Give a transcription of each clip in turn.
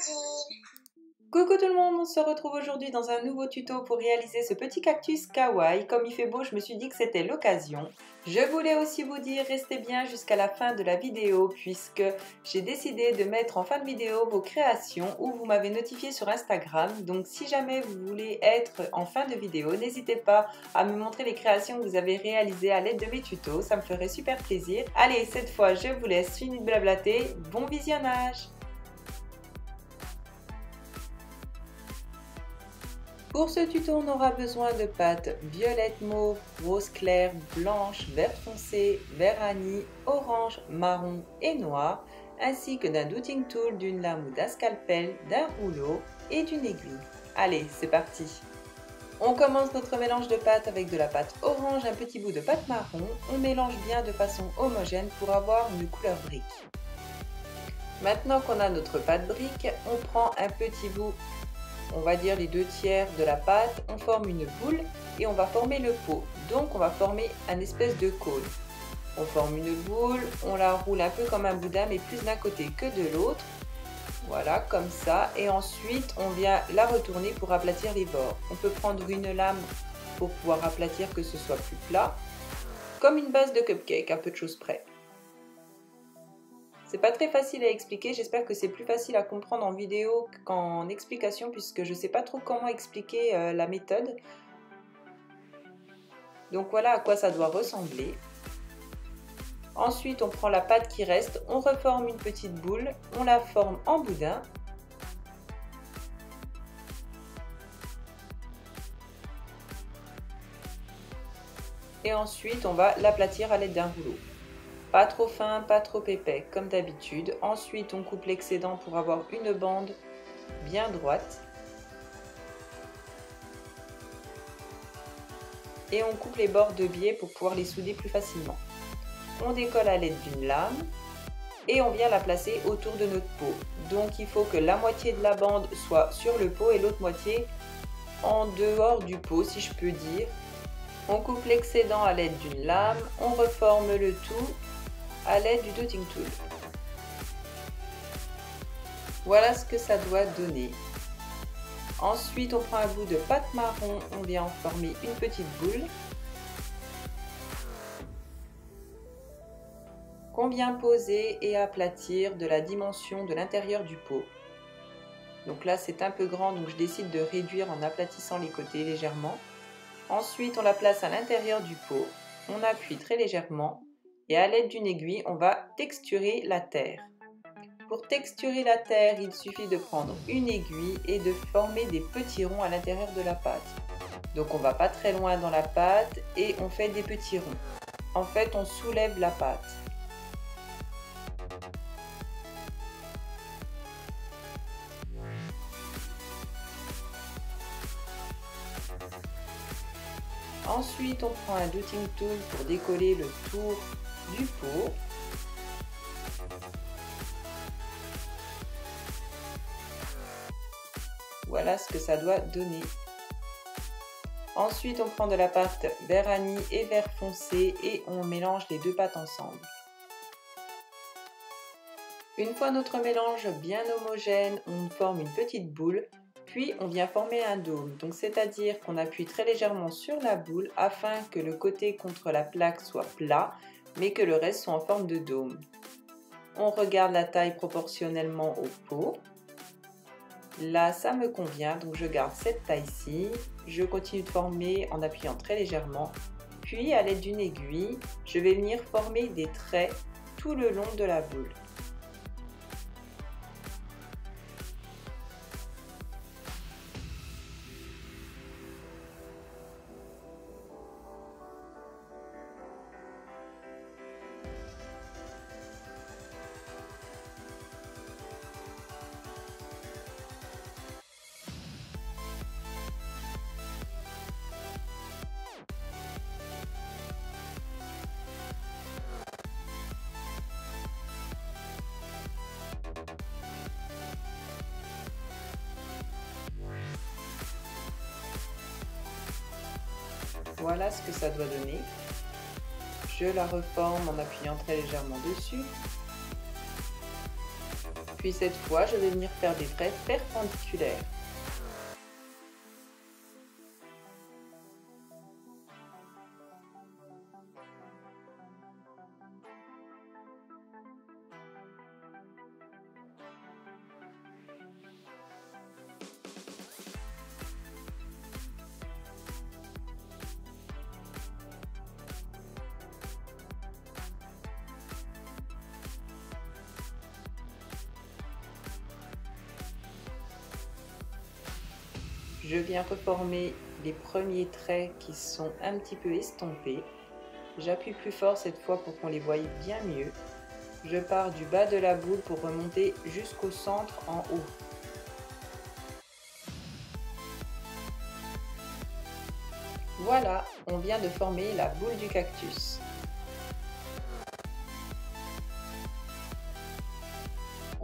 Nadine. Coucou tout le monde, on se retrouve aujourd'hui dans un nouveau tuto pour réaliser ce petit cactus kawaii. Comme il fait beau, je me suis dit que c'était l'occasion. Je voulais aussi vous dire, restez bien jusqu'à la fin de la vidéo puisque j'ai décidé de mettre en fin de vidéo vos créations où vous m'avez notifié sur Instagram. Donc si jamais vous voulez être en fin de vidéo, n'hésitez pas à me montrer les créations que vous avez réalisées à l'aide de mes tutos, ça me ferait super plaisir. Allez, cette fois je vous laisse, fini de blablater, bon visionnage! Pour ce tuto, on aura besoin de pâtes violette mauve, rose clair, blanche, vert foncé, vert anis, orange, marron et noir, ainsi que d'un douting tool, d'une lame ou d'un scalpel, d'un rouleau et d'une aiguille. Allez, c'est parti! On commence notre mélange de pâtes avec de la pâte orange, un petit bout de pâte marron. On mélange bien de façon homogène pour avoir une couleur brique. Maintenant qu'on a notre pâte brique, on prend un petit bout, on va dire les 2/3 de la pâte, on forme une boule et on va former le pot. Donc on va former un espèce de cône. On forme une boule, on la roule un peu comme un boudin mais plus d'un côté que de l'autre. Voilà, comme ça. Et ensuite on vient la retourner pour aplatir les bords. On peut prendre une lame pour pouvoir aplatir que ce soit plus plat. Comme une base de cupcake, à peu de choses près. C'est pas très facile à expliquer, j'espère que c'est plus facile à comprendre en vidéo qu'en explication puisque je sais pas trop comment expliquer la méthode. Donc voilà à quoi ça doit ressembler. Ensuite on prend la pâte qui reste, on reforme une petite boule, on la forme en boudin. Et ensuite on va l'aplatir à l'aide d'un rouleau. Pas trop fin, pas trop épais, comme d'habitude. Ensuite, on coupe l'excédent pour avoir une bande bien droite. Et on coupe les bords de biais pour pouvoir les souder plus facilement. On décolle à l'aide d'une lame et on vient la placer autour de notre pot. Donc, il faut que la moitié de la bande soit sur le pot et l'autre moitié en dehors du pot, si je peux dire. On coupe l'excédent à l'aide d'une lame, on reforme le tout à l'aide du douting tool. Voilà ce que ça doit donner. Ensuite, on prend un bout de pâte marron, on vient en former une petite boule qu'on vient poser et aplatir de la dimension de l'intérieur du pot. Donc là, c'est un peu grand, donc je décide de réduire en aplatissant les côtés légèrement. Ensuite, on la place à l'intérieur du pot, on appuie très légèrement. Et à l'aide d'une aiguille, on va texturer la terre. Pour texturer la terre, il suffit de prendre une aiguille et de former des petits ronds à l'intérieur de la pâte. Donc on va pas très loin dans la pâte et on fait des petits ronds. En fait, on soulève la pâte. Ensuite, on prend un douting tool pour décoller le tour du pot. Voilà ce que ça doit donner. Ensuite, on prend de la pâte vert anis et vert foncé et on mélange les deux pâtes ensemble. Une fois notre mélange bien homogène, on forme une petite boule, puis on vient former un dôme. Donc c'est-à-dire qu'on appuie très légèrement sur la boule afin que le côté contre la plaque soit plat, mais que le reste soit en forme de dôme. On regarde la taille proportionnellement au pot. Là, ça me convient, donc je garde cette taille-ci. Je continue de former en appuyant très légèrement. Puis, à l'aide d'une aiguille, je vais venir former des traits tout le long de la boule. Voilà ce que ça doit donner. Je la reforme en appuyant très légèrement dessus. Puis cette fois, je vais venir faire des traits perpendiculaires. Je viens reformer les premiers traits qui sont un petit peu estompés. J'appuie plus fort cette fois pour qu'on les voie bien mieux. Je pars du bas de la boule pour remonter jusqu'au centre en haut. Voilà, on vient de former la boule du cactus.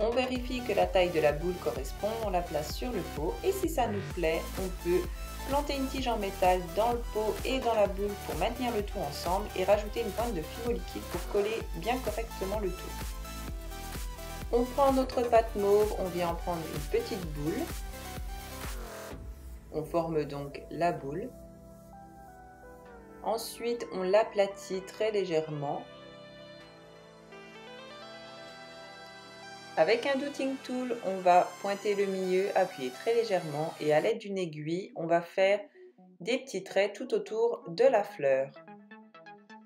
On vérifie que la taille de la boule correspond, on la place sur le pot et si ça nous plaît, on peut planter une tige en métal dans le pot et dans la boule pour maintenir le tout ensemble et rajouter une pointe de fimo liquide pour coller bien correctement le tout. On prend notre pâte mauve, on vient en prendre une petite boule. On forme donc la boule. Ensuite, on l'aplatit très légèrement. Avec un douting tool, on va pointer le milieu, appuyer très légèrement et à l'aide d'une aiguille, on va faire des petits traits tout autour de la fleur.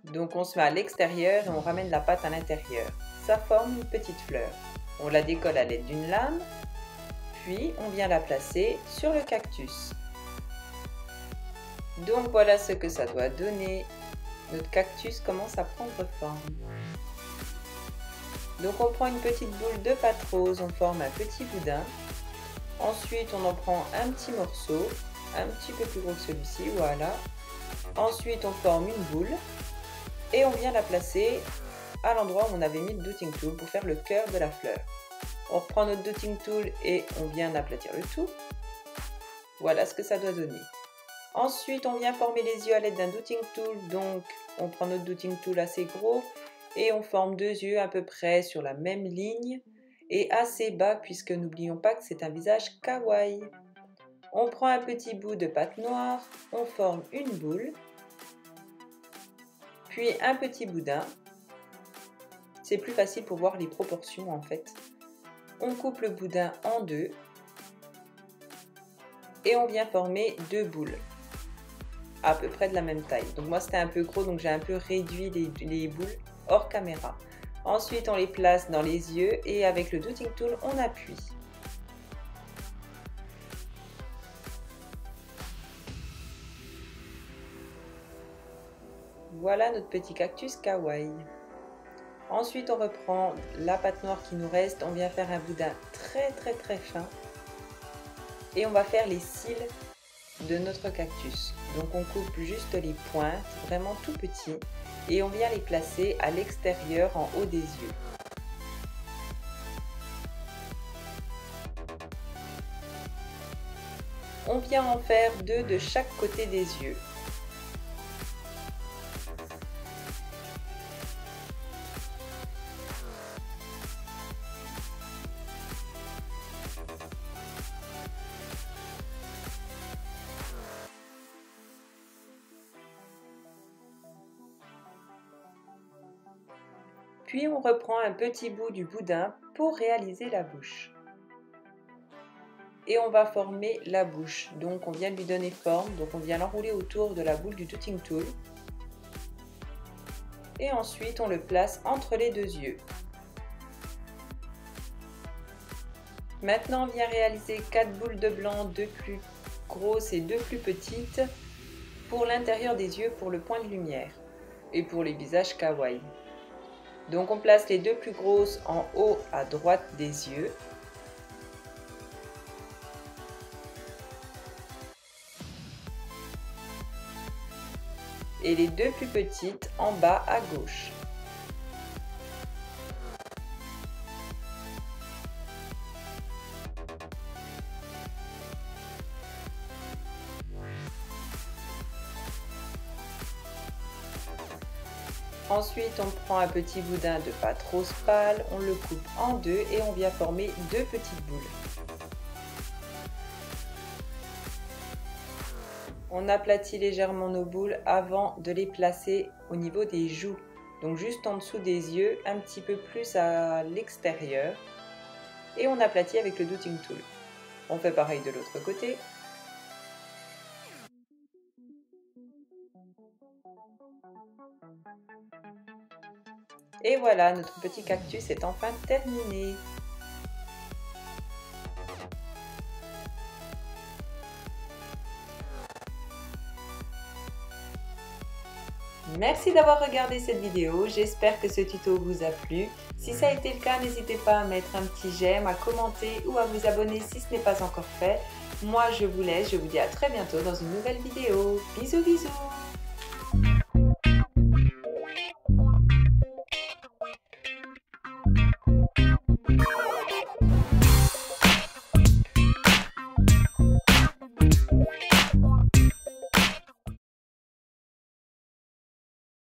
Donc on se met à l'extérieur et on ramène la pâte à l'intérieur. Ça forme une petite fleur. On la décolle à l'aide d'une lame, puis on vient la placer sur le cactus. Donc voilà ce que ça doit donner. Notre cactus commence à prendre forme. Donc on prend une petite boule de pâte rose, on forme un petit boudin. Ensuite on en prend un petit morceau, un petit peu plus gros que celui-ci, voilà. Ensuite on forme une boule et on vient la placer à l'endroit où on avait mis le douting tool pour faire le cœur de la fleur. On reprend notre douting tool et on vient aplatir le tout. Voilà ce que ça doit donner. Ensuite on vient former les yeux à l'aide d'un douting tool, donc on prend notre douting tool assez gros et on forme deux yeux à peu près sur la même ligne et assez bas puisque n'oublions pas que c'est un visage kawaii. On prend un petit bout de pâte noire, on forme une boule, puis un petit boudin. C'est plus facile pour voir les proportions en fait. On coupe le boudin en deux et on vient former deux boules à peu près de la même taille. Donc moi c'était un peu gros donc j'ai un peu réduit les boules hors caméra. Ensuite on les place dans les yeux et avec le douting tool on appuie. Voilà notre petit cactus kawaii. Ensuite on reprend la pâte noire qui nous reste, on vient faire un boudin très fin et on va faire les cils de notre cactus. Donc on coupe juste les pointes, vraiment tout petits, et on vient les placer à l'extérieur en haut des yeux. On vient en faire deux de chaque côté des yeux. Puis on reprend un petit bout du boudin pour réaliser la bouche. Et on va former la bouche. Donc on vient lui donner forme, donc on vient l'enrouler autour de la boule du douting tool. Et ensuite on le place entre les deux yeux. Maintenant on vient réaliser 4 boules de blanc, 2 plus grosses et 2 plus petites pour l'intérieur des yeux pour le point de lumière et pour les visages kawaii. Donc on place les 2 plus grosses en haut à droite des yeux. Et les 2 plus petites en bas à gauche. Ensuite, on prend un petit boudin de pâte rose pâle, on le coupe en deux et on vient former deux petites boules. On aplatit légèrement nos boules avant de les placer au niveau des joues. Donc juste en dessous des yeux, un petit peu plus à l'extérieur. Et on aplatit avec le Doodling Tool. On fait pareil de l'autre côté. Et voilà, notre petit cactus est enfin terminé. Merci d'avoir regardé cette vidéo, j'espère que ce tuto vous a plu. Si ça a été le cas, n'hésitez pas à mettre un petit j'aime, à commenter ou à vous abonner si ce n'est pas encore fait. Moi je vous laisse, je vous dis à très bientôt dans une nouvelle vidéo. Bisous bisous.